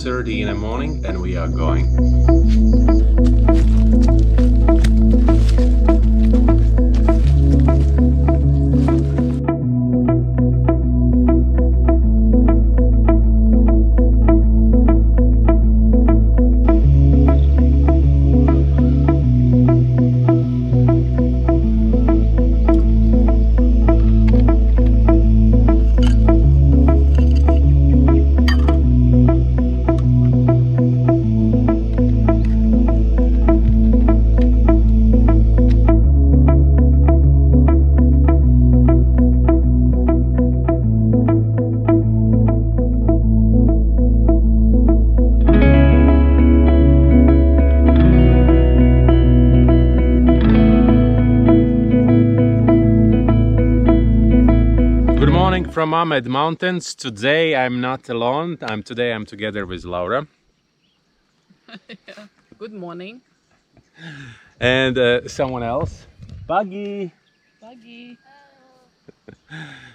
4:30 in the morning and we are going. From Amed Mountains. Today I'm not alone. Today I'm together with Laura. Yeah. Good morning. And someone else. Buggy. Buggy.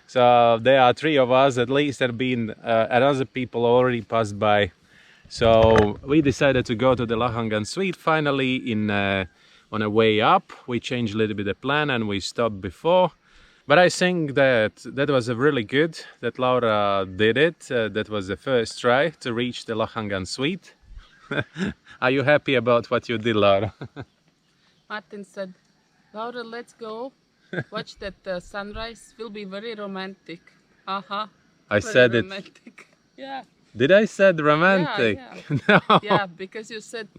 So there are three of us at least, and been other people already passed by. So we decided to go to the Lahangan Sweet finally on a way up. We changed a little bit the plan and we stopped before. But I think that was a really good that Laura did it. That was the first try to reach the Lahangan Sweet. Are you happy about what you did, Laura? Martin said, Laura, let's go. Watch that sunrise. Will be very romantic. I very said romantic. it. Yeah. Did I said romantic? Yeah. No. Yeah, because you said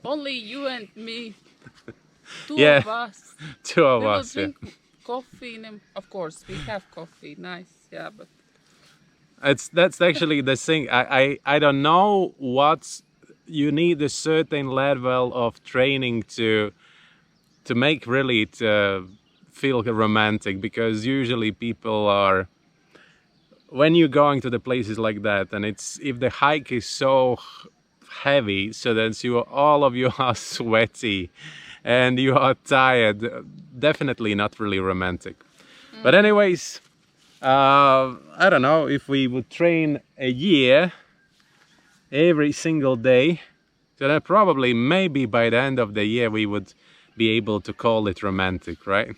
only you and me. Two Yeah. of us. Two of We will us. drink coffee. Of course, we have coffee. Nice. Yeah, but That's actually the thing. I don't know what you need a certain level of training to make really to feel romantic, because usually people are, when you're going to the places like that, and if the hike is so heavy, so that all of you are sweaty and you are tired, definitely not really romantic. But anyways, I don't know, if we would train a year every single day, so then probably maybe by the end of the year we would be able to call it romantic, right?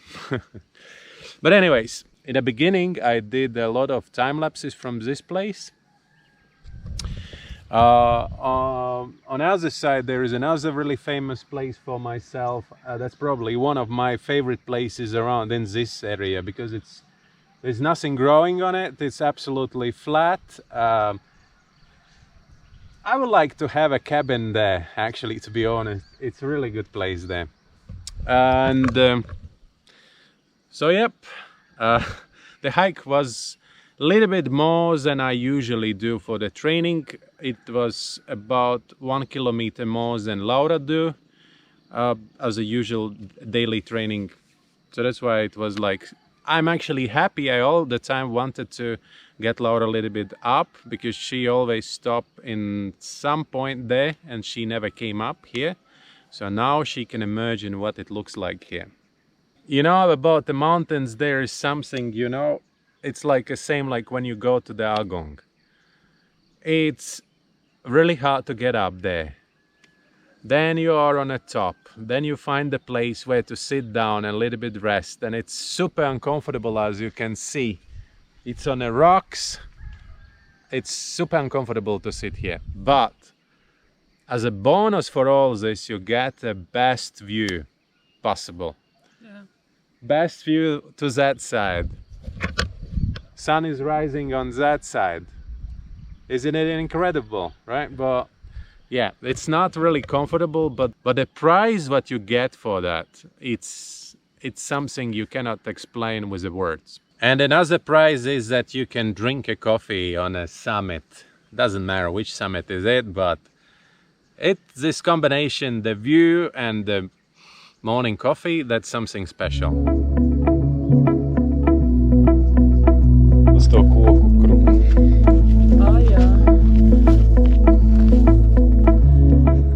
But anyways, in the beginning I did a lot of time lapses from this place. On the other side there is another really famous place for myself. That's probably one of my favorite places around in this area, because there's nothing growing on it. It's absolutely flat. I would like to have a cabin there, actually, to be honest. It's a really good place there. And so yep, the hike was a little bit more than I usually do for the training. It was about 1 kilometer more than Laura do as a usual daily training. So that's why it was like, I'm actually happy. I all the time wanted to get Laura a little bit up, because she always stopped in some point there and she never came up here. So now she can imagine what it looks like here. You know, about the mountains, there is something, you know, it's like the same like when you go to the Agong. It's really hard to get up there. Then you are on the top. Then you find a place where to sit down and a little bit rest. And it's super uncomfortable, as you can see. It's on the rocks. It's super uncomfortable to sit here. But as a bonus for all this, you get the best view possible. yeah. Best view to that side. Sun is rising on that side. Isn't it incredible, right? But yeah, it's not really comfortable, but the price what you get for that, it's something you cannot explain with the words. And another prize is that you can drink a coffee on a summit. Doesn't matter which summit is it, but it's this combination, the view and the morning coffee, that's something special. Oh yeah.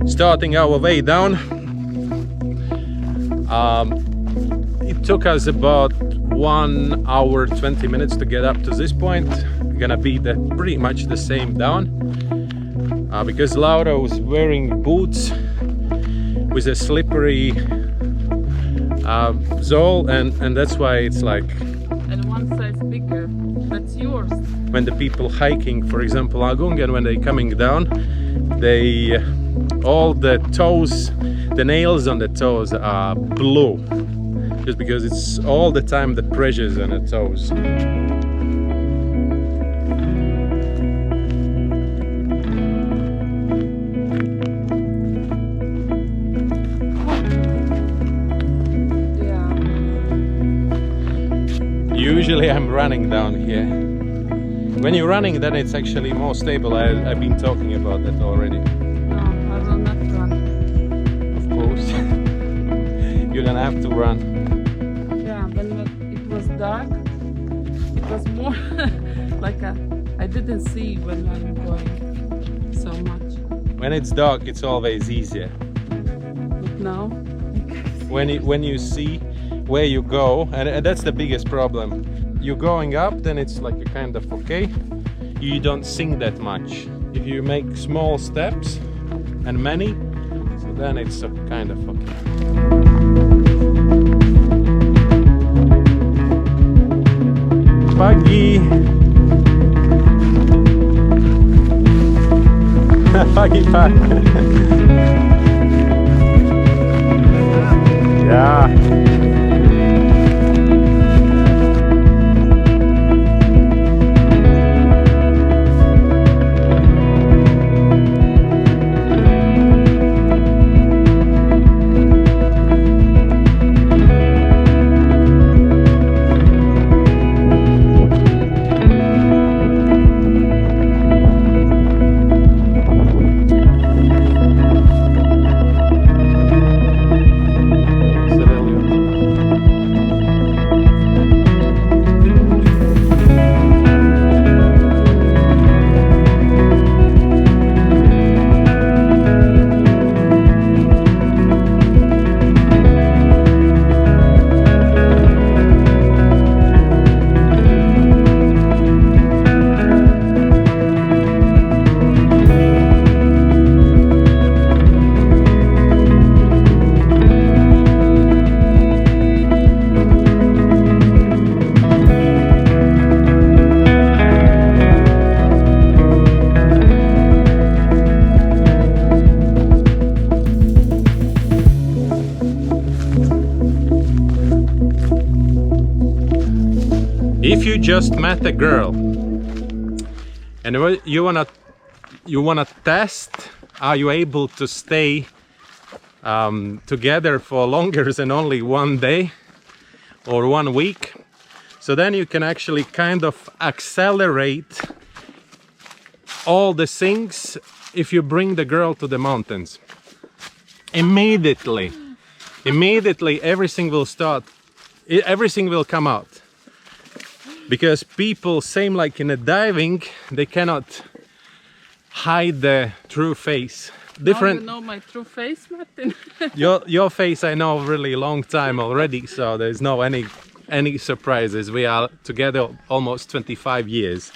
Starting our way down. It took us about 1 hour 20 minutes to get up to this point. We're gonna be pretty much the same down. because Laura was wearing boots with a slippery sole, and that's why it's like, And one size bigger. That's yours. when the people hiking, for example Lagungan, when they're coming down, they all the toes, the nails on the toes are blue, just because it's all the time the pressures on the toes. Usually I'm running down here. When you're running, then it's actually more stable. I've been talking about that already. No, I will not run. Of course. You don't have to run. Yeah, when it was dark, it was more like I didn't see when I'm going so much. When it's dark, it's always easier. But now, When you see where you go, and that's the biggest problem. You're going up, then it's like a kind of okay. You don't sink that much. If you make small steps and many, so then it's a kind of okay. Pagi. Pagi, pagi. Yeah. If you just met a girl and you wanna test, are you able to stay together for longer than only one day or 1 week? So then you can actually kind of accelerate all the things if you bring the girl to the mountains. Immediately everything will come out. Because people, same like in a diving, they cannot hide the true face. Different. Now you know my true face, Martin. your face I know really long time already, so there's no any surprises. We are together almost 25 years.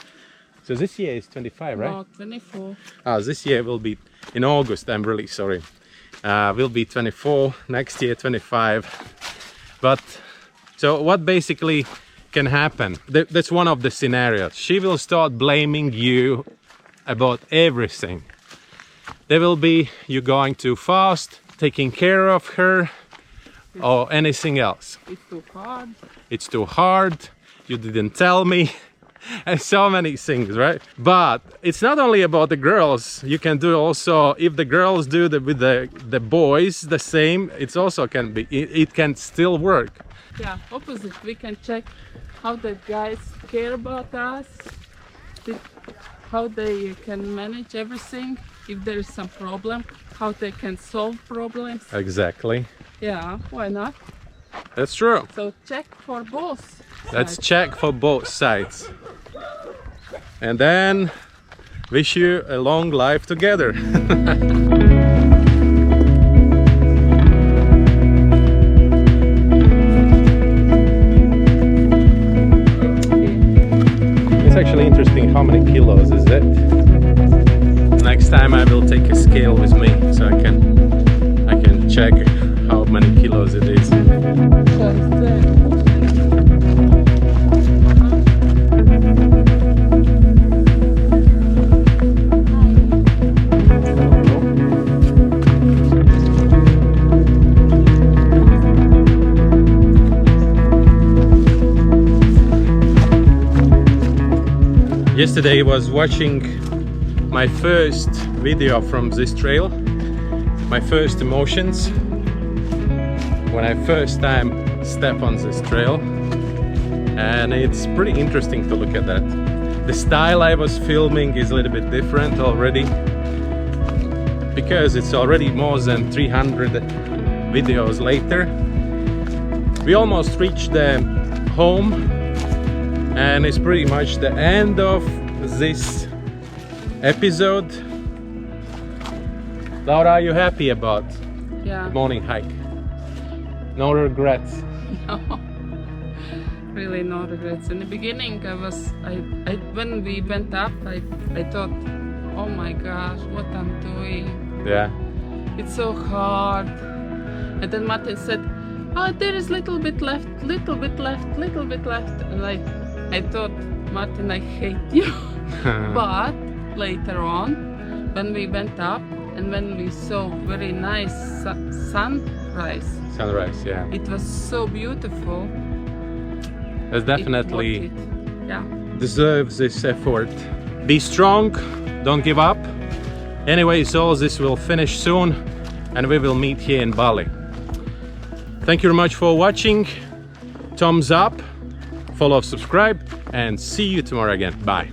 So this year is 25, right? No, 24. This year will be in August. I'm really sorry. We'll be 24 next year, 25. But so what basically can happen? That's one of the scenarios. She will start blaming you about everything. There will be you going too fast, taking care of her, or anything else. It's too hard. It's too hard. You didn't tell me. And so many things, right? But it's not only about the girls. You can do also, if the girls do with the boys the same, it's also can be, it can still work. Yeah, opposite. We can check how the guys care about us, how they can manage everything, if there is some problem, how they can solve problems. Exactly. Yeah, why not? That's true. So check for both Let's sides. check for both sides. And then wish you a long life together. It's actually interesting how many kilos is it? Like next time I will take a scale with me so I can check how many kilos it is. Yesterday I was watching my first video from this trail, my first emotions when I first time step on this trail, and it's pretty interesting to look at that. The style I was filming is a little bit different already, because it's already more than 300 videos later. We almost reached the home, and it's pretty much the end of this episode. Laura, are you happy about the morning hike? No regrets? No, really no regrets. In the beginning when we went up, I thought, oh my gosh, what I'm doing. Yeah. It's so hard. And then Martin said, oh, there is little bit left, little bit left. And I thought, Martin, I hate you. But later on, when we went up and when we saw very nice sunrise, yeah, it was so beautiful. It definitely yeah, deserves this effort. Be strong, don't give up. Anyways, all this will finish soon and we will meet here in Bali. Thank you very much for watching. Thumbs up, follow, subscribe, and see you tomorrow again. Bye.